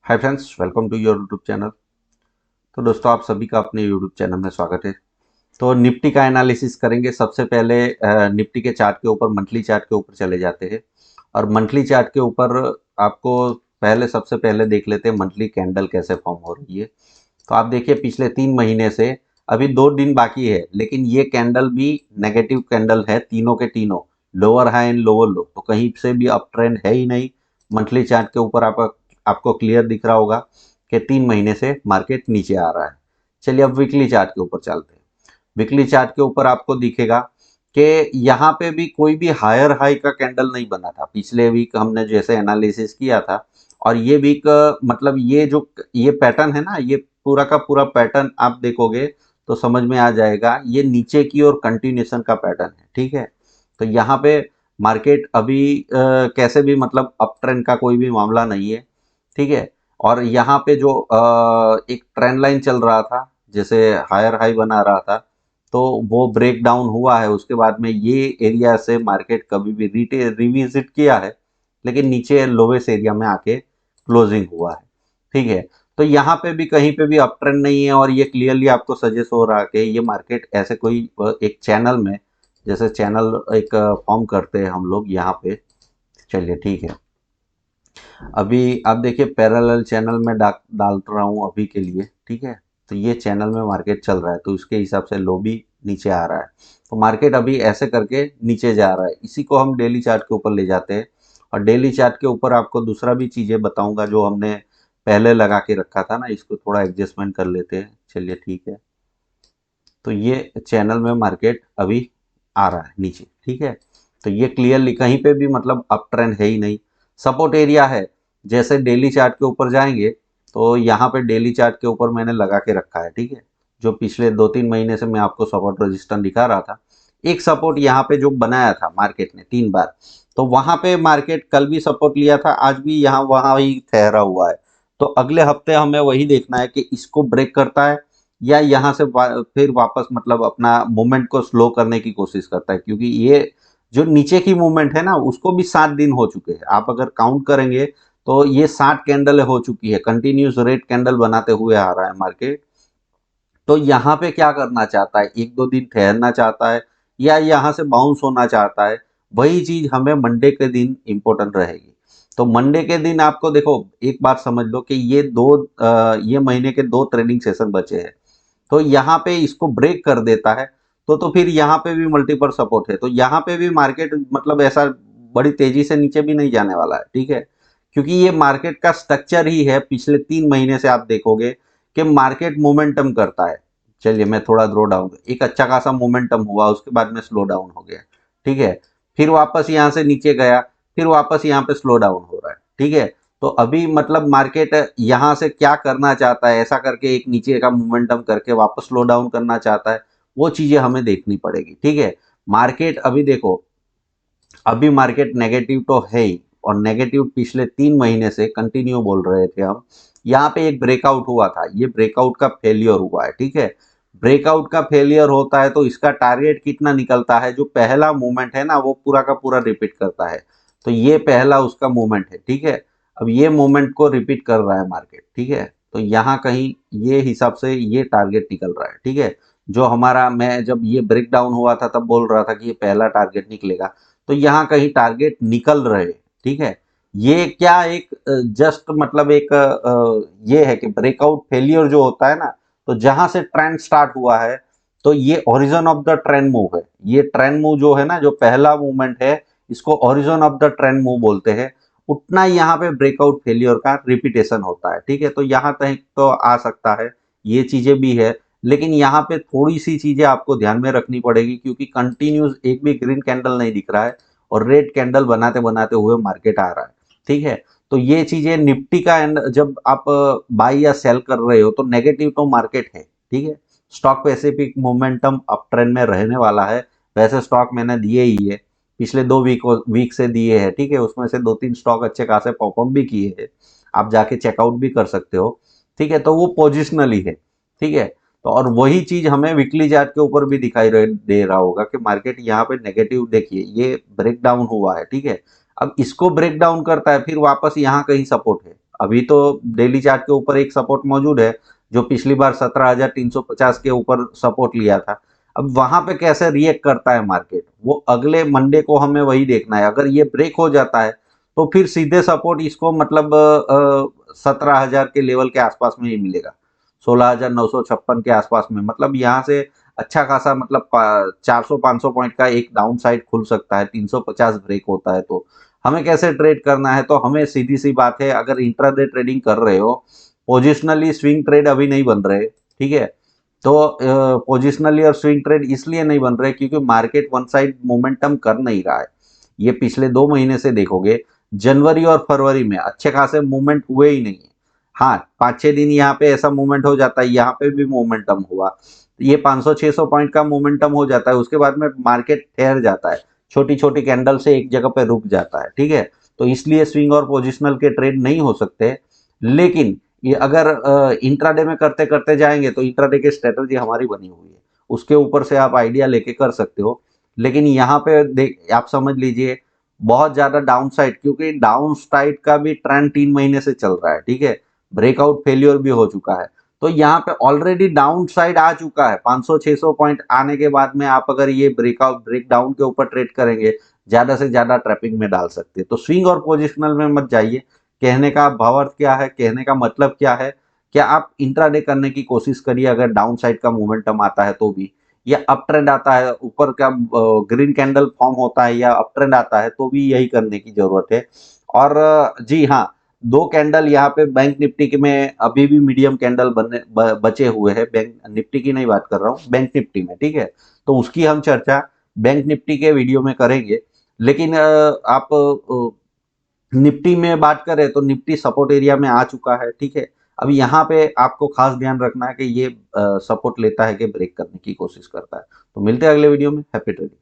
Hi friends, welcome to your YouTube channel. तो दोस्तों, आप सभी का अपने यूट्यूब चैनल में स्वागत है। तो निफ्टी का एनालिसिस करेंगे। सबसे पहले निफ्टी के चार्ट के ऊपर, मंथली चार्ट के ऊपर चले जाते हैं। और मंथली चार्ट के ऊपर आपको सबसे पहले देख लेते हैं मंथली कैंडल कैसे फॉर्म हो रही है। तो आप देखिए, पिछले 3 महीने से अभी 2 दिन बाकी है, लेकिन ये कैंडल भी नेगेटिव कैंडल है, तीनों के तीनों लोअर हाई एंड लोअर लो। तो कहीं से भी अप ट्रेंड है ही नहीं। मंथली चार्ट के ऊपर आपको क्लियर दिख रहा होगा कि 3 महीने से मार्केट नीचे आ रहा है। चलिए अब वीकली चार्ट के ऊपर चलते हैं। वीकली चार्ट के ऊपर आपको दिखेगा कि यहाँ पे भी कोई भी हायर हाई का कैंडल नहीं बना था। पिछले वीक हमने जैसे एनालिसिस किया था, और ये वीक मतलब ये पैटर्न है ना, ये पूरा का पूरा पैटर्न आप देखोगे तो समझ में आ जाएगा। ये नीचे की ओर कंटिन्यूएशन का पैटर्न है, ठीक है। तो यहाँ पे मार्केट अभी कैसे भी मतलब अप ट्रेंड का कोई भी मामला नहीं है, ठीक है। और यहाँ पे जो एक ट्रेंड लाइन चल रहा था, जैसे हायर हाई बना रहा था, तो वो ब्रेक डाउन हुआ है। उसके बाद में ये एरिया से मार्केट कभी भी रिविजिट किया है, लेकिन नीचे लोवेस्ट एरिया में आके क्लोजिंग हुआ है, ठीक है। तो यहाँ पे भी कहीं पे भी अप ट्रेंड नहीं है, और ये क्लियरली आपको सजेस्ट हो रहा है कि ये मार्केट ऐसे कोई एक चैनल में, जैसे चैनल एक फॉर्म करते हैं हम लोग यहाँ पे। चलिए ठीक है। अभी आप देखिए, पैरेलल चैनल में डाल रहा हूँ अभी के लिए, ठीक है। तो ये चैनल में मार्केट चल रहा है, तो उसके हिसाब से लो भी नीचे आ रहा है। तो मार्केट अभी ऐसे करके नीचे जा रहा है। इसी को हम डेली चार्ट के ऊपर ले जाते हैं, और डेली चार्ट के ऊपर आपको दूसरा भी चीज़ें बताऊंगा जो हमने पहले लगा के रखा था ना। इसको थोड़ा एडजस्टमेंट कर लेते हैं। चलिए ठीक है। तो ये चैनल में मार्केट अभी आ रहा है नीचे, ठीक है। तो ये क्लियरली कहीं पे भी मतलब अप ट्रेंड है ही नहीं। सपोर्ट एरिया है। जैसे डेली चार्ट के ऊपर जाएंगे, तो यहाँ पे डेली चार्ट के ऊपर मैंने लगा के रखा है, ठीक है। जो पिछले 2-3 महीने से मैं आपको सपोर्ट रजिस्टेंस दिखा रहा था। एक सपोर्ट यहाँ पे जो बनाया था मार्केट ने 3 बार, तो वहां पे मार्केट कल भी सपोर्ट लिया था, आज भी यहाँ वहां ही ठहरा हुआ है। तो अगले हफ्ते हमें वही देखना है कि इसको ब्रेक करता है, या यहाँ से फिर वापस मतलब अपना मूवमेंट को स्लो करने की कोशिश करता है। क्योंकि ये जो नीचे की मूवमेंट है ना, उसको भी 7 दिन हो चुके हैं। आप अगर काउंट करेंगे तो ये 60 कैंडल हो चुकी है, कंटिन्यूस रेड कैंडल बनाते हुए आ रहा है मार्केट। तो यहाँ पे क्या करना चाहता है, 1-2 दिन ठहरना चाहता है, या यहाँ से बाउंस होना चाहता है। वही चीज हमें मंडे के दिन इंपॉर्टेंट रहेगी। तो मंडे के दिन आपको देखो, एक बात समझ लो कि ये महीने के 2 ट्रेडिंग सेशन बचे हैं। तो यहाँ पे इसको ब्रेक कर देता है, तो फिर यहाँ पे भी मल्टीपल सपोर्ट है। तो यहाँ पे भी मार्केट मतलब ऐसा बड़ी तेजी से नीचे भी नहीं जाने वाला है, ठीक है। क्योंकि ये मार्केट का स्ट्रक्चर ही है। पिछले 3 महीने से आप देखोगे कि मार्केट मोमेंटम करता है। चलिए मैं थोड़ा ड्रो डाउन, एक अच्छा खासा मोमेंटम हुआ, उसके बाद में स्लो डाउन हो गया, ठीक है। फिर वापस यहाँ से नीचे गया, फिर वापस यहाँ पे स्लो डाउन हो रहा है, ठीक है। तो अभी मतलब मार्केट यहाँ से क्या करना चाहता है, ऐसा करके एक नीचे का मोमेंटम करके वापस स्लो डाउन करना चाहता है। वो चीजें हमें देखनी पड़ेगी, ठीक है। मार्केट अभी देखो, अभी मार्केट नेगेटिव तो है ही, और नेगेटिव पिछले 3 महीने से कंटिन्यू बोल रहे थे हम। यहाँ पे एक ब्रेकआउट हुआ था, ये ब्रेकआउट का फेलियर हुआ है, ठीक है। ब्रेकआउट का फेलियर होता है तो इसका टारगेट कितना निकलता है, जो पहला मूवमेंट है ना, वो पूरा का पूरा रिपीट करता है। तो ये पहला उसका मूवमेंट है, ठीक है। अब ये मूवमेंट को रिपीट कर रहा है मार्केट, ठीक है। तो यहाँ कहीं ये हिसाब से ये टारगेट निकल रहा है, ठीक है। जो हमारा, मैं जब ये ब्रेक डाउन हुआ था तब बोल रहा था कि ये पहला टारगेट निकलेगा। तो यहाँ कहीं टारगेट निकल रहे, ठीक है। ये क्या एक जस्ट मतलब एक ये है कि ब्रेकआउट फेलियर जो होता है ना, तो जहां से ट्रेंड स्टार्ट हुआ है, तो ये origin of the trend move है। ये ट्रेंड मूव जो है ना, जो पहला मूवमेंट है, इसको origin of the trend move बोलते हैं। उतना यहाँ पे ब्रेकआउट फेलियर का रिपीटेशन होता है, ठीक है। तो यहाँ तक तो आ सकता है, ये चीजें भी है। लेकिन यहाँ पे थोड़ी सी चीजें आपको ध्यान में रखनी पड़ेगी, क्योंकि कंटिन्यूस एक भी ग्रीन कैंडल नहीं दिख रहा है, और रेड कैंडल बनाते बनाते हुए मार्केट आ रहा है, ठीक है। तो ये चीजें निफ्टी का जब आप बाई या सेल कर रहे हो, तो नेगेटिव तो मार्केट है, ठीक है। Stock Pacific momentum up trend में रहने वाला है। वैसे स्टॉक मैंने दिए ही है, पिछले 2 वीक से दिए हैं, ठीक है। उसमें से 2-3 स्टॉक अच्छे खासे परफॉर्म भी किए हैं, आप जाके चेकआउट भी कर सकते हो, ठीक है। तो वो पोजिशनली है, ठीक है। तो और वही चीज हमें वीकली चार्ट के ऊपर भी दिखाई दे रहा होगा कि मार्केट यहाँ पे नेगेटिव, देखिए ये ब्रेक डाउन हुआ है, ठीक है। अब इसको ब्रेक डाउन करता है, फिर वापस यहाँ कहीं सपोर्ट है। अभी तो डेली चार्ट के ऊपर एक सपोर्ट मौजूद है जो पिछली बार 17,350 के ऊपर सपोर्ट लिया था। अब वहां पे कैसे रिएक्ट करता है मार्केट, वो अगले मंडे को हमें वही देखना है। अगर ये ब्रेक हो जाता है तो फिर सीधे सपोर्ट इसको मतलब 17,000 के लेवल के आसपास में ही मिलेगा, 16,956 के आसपास में। मतलब यहाँ से अच्छा खासा मतलब 400-500 पॉइंट का एक डाउन साइड खुल सकता है, 350 ब्रेक होता है। तो हमें कैसे ट्रेड करना है, तो हमें सीधी सी बात है, अगर इंट्राडे ट्रेडिंग कर रहे हो, पोजिशनली स्विंग ट्रेड अभी नहीं बन रहे, ठीक है। तो पोजिशनली और स्विंग ट्रेड इसलिए नहीं बन रहे क्योंकि मार्केट वन साइड मोमेंटम कर नहीं रहा है। ये पिछले 2 महीने से देखोगे, जनवरी और फरवरी में अच्छे खासे मूवमेंट हुए ही नहीं है। हाँ, 5-6 दिन यहाँ पे ऐसा मूवमेंट हो जाता है, यहाँ पे भी मोमेंटम हुआ, ये 500-600 पॉइंट का मोमेंटम हो जाता है, उसके बाद में मार्केट ठहर जाता है, छोटी छोटी कैंडल से एक जगह पे रुक जाता है, ठीक है। तो इसलिए स्विंग और पोजिशनल के ट्रेड नहीं हो सकते। लेकिन ये अगर इंट्राडे में करते करते जाएंगे तो इंट्राडे की स्ट्रेटजी हमारी बनी हुई है, उसके ऊपर से आप आइडिया लेके कर सकते हो। लेकिन यहाँ पे देख आप समझ लीजिए, बहुत ज्यादा डाउन साइड, क्योंकि डाउन साइड का भी ट्रेंड 3 महीने से चल रहा है, ठीक है। ब्रेकआउट फेलियर भी हो चुका है, तो यहाँ पे ऑलरेडी डाउन साइड आ चुका है। 500-600 पॉइंट आने के बाद में आप अगर ये ब्रेकआउट ब्रेक डाउन के ऊपर ट्रेड करेंगे, ज्यादा से ज्यादा ट्रैपिंग में डाल सकते हैं। तो स्विंग और पोजिशनल में मत जाइए। कहने का भावार्थ क्या है, कहने का मतलब क्या है, क्या आप इंट्राडे करने की कोशिश करिए, अगर डाउन साइड का मोमेंटम आता है तो भी, या अप ट्रेंड आता है, ऊपर का ग्रीन कैंडल फॉर्म होता है या अप ट्रेंड आता है तो भी यही करने की जरूरत है। और जी हाँ, 2 कैंडल यहाँ पे बैंक निफ्टी के में अभी भी मीडियम कैंडल बचे हुए हैं। बैंक निफ्टी की नहीं बात कर रहा हूँ, बैंक निफ्टी में, ठीक है। तो उसकी हम चर्चा बैंक निफ्टी के वीडियो में करेंगे। लेकिन आप निफ्टी में बात करें तो निफ्टी सपोर्ट एरिया में आ चुका है, ठीक है। अब यहाँ पे आपको खास ध्यान रखना है कि ये सपोर्ट लेता है कि ब्रेक करने की कोशिश करता है। तो मिलते हैं अगले वीडियो में। Happy trading.